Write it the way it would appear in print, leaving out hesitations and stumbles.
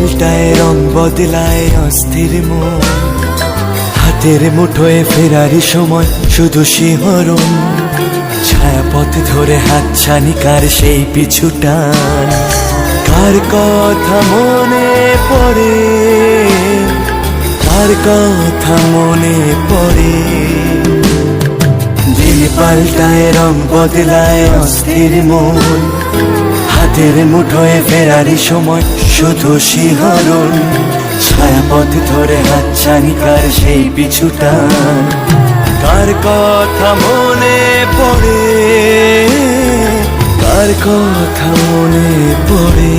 পাল্টায় রং বদলায় অস্থির মন, হাতের মুঠোয় ফেরারি সময় শুধু শিহরণ, ছায়াপথ ধরে হাতছানি কার সেই পিছুটা, কার কথা মনে পড়ে, কার কথা মনে পড়ে। দিন পাল্টায় রং বদলায় অস্থির মন, হাতের মুঠোয় ফেরারি সময় শুধু শিহরণ, ছায়াপথ ধরে হাতছানি কার সেই পিছুটা, কার কথা মনে পড়ে, কার কথা মনে পড়ে।